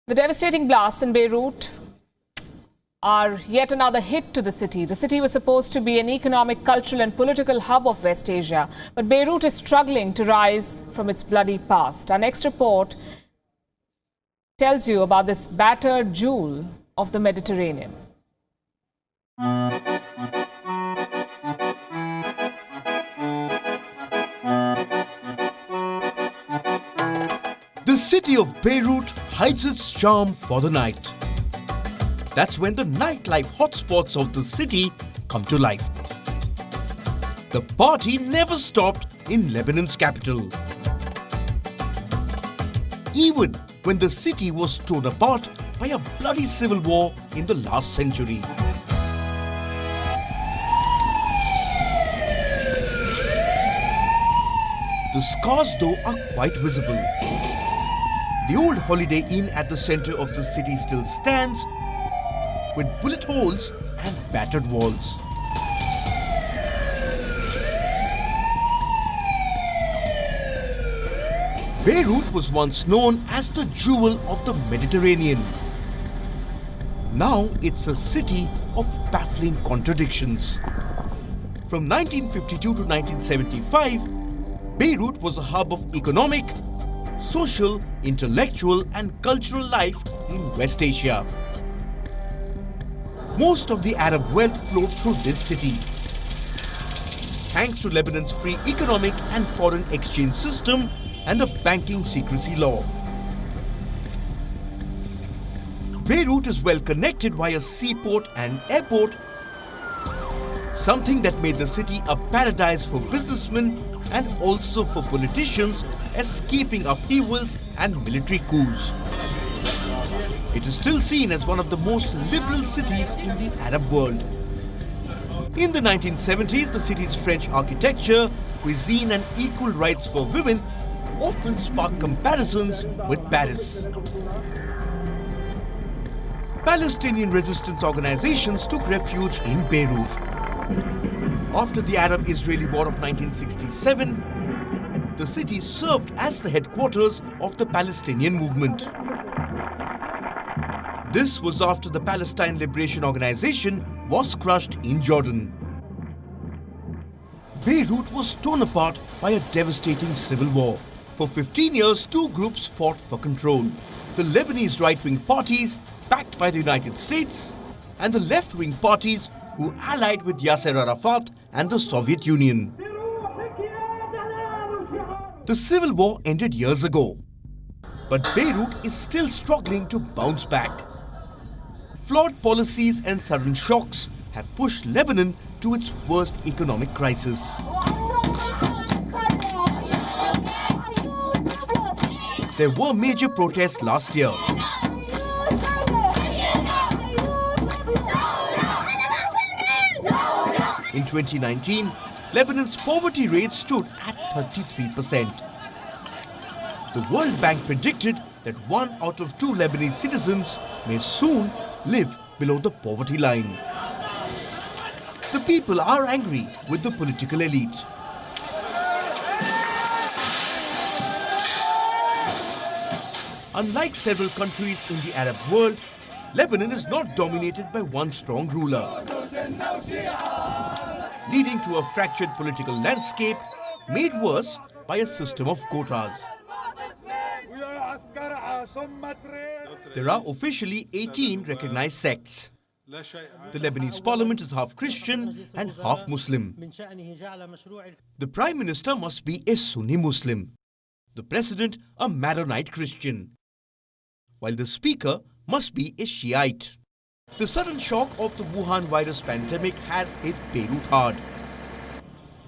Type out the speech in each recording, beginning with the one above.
The devastating blasts in Beirut are yet another hit to the city. The city was supposed to be an economic, cultural and political hub of West Asia. But Beirut is struggling to rise from its bloody past. Our next report tells you about this battered jewel of the Mediterranean. The city of Beirut hides its charm for the night. That's when the nightlife hotspots of the city come to life. The party never stopped in Lebanon's capital. Even when the city was torn apart by a bloody civil war in the last century. The scars, though, are quite visible. The old Holiday Inn at the center of the city still stands, with bullet holes and battered walls. Beirut was once known as the jewel of the Mediterranean. Now it's a city of baffling contradictions. From 1952 to 1975, Beirut was a hub of economic, social, intellectual and cultural life in West Asia. Most of the Arab wealth flowed through this city. Thanks to Lebanon's free economic and foreign exchange system and a banking secrecy law. Beirut is well connected via seaport and airport, something that made the city a paradise for businessmen and also for politicians escaping upheavals and military coups. It is still seen as one of the most liberal cities in the Arab world. In the 1970s, the city's French architecture, cuisine and equal rights for women often sparked comparisons with Paris. Palestinian resistance organizations took refuge in Beirut. After the Arab-Israeli War of 1967, the city served as the headquarters of the Palestinian movement. This was after the Palestine Liberation Organization was crushed in Jordan. Beirut was torn apart by a devastating civil war. For 15 years, two groups fought for control. The Lebanese right-wing parties, backed by the United States, and the left-wing parties who allied with Yasser Arafat and the Soviet Union. The civil war ended years ago, but Beirut is still struggling to bounce back. Flawed policies and sudden shocks have pushed Lebanon to its worst economic crisis. There were major protests last year. In 2019, Lebanon's poverty rate stood at 33%. The World Bank predicted that 1 out of 2 Lebanese citizens may soon live below the poverty line. The people are angry with the political elite. Unlike several countries in the Arab world, Lebanon is not dominated by one strong ruler, leading to a fractured political landscape made worse by a system of quotas. There are officially 18 recognized sects. The Lebanese parliament is half Christian and half Muslim. The Prime Minister must be a Sunni Muslim, the President a Maronite Christian, while the Speaker must be a Shiite. The sudden shock of the Wuhan virus pandemic has hit Beirut hard.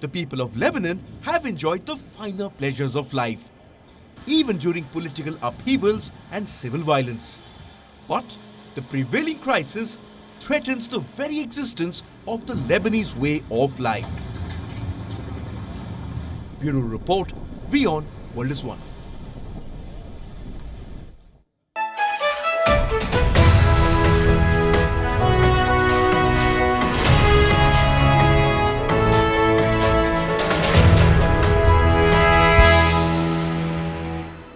The people of Lebanon have enjoyed the finer pleasures of life, even during political upheavals and civil violence. But the prevailing crisis threatens the very existence of the Lebanese way of life. Bureau Report, WION, World is One.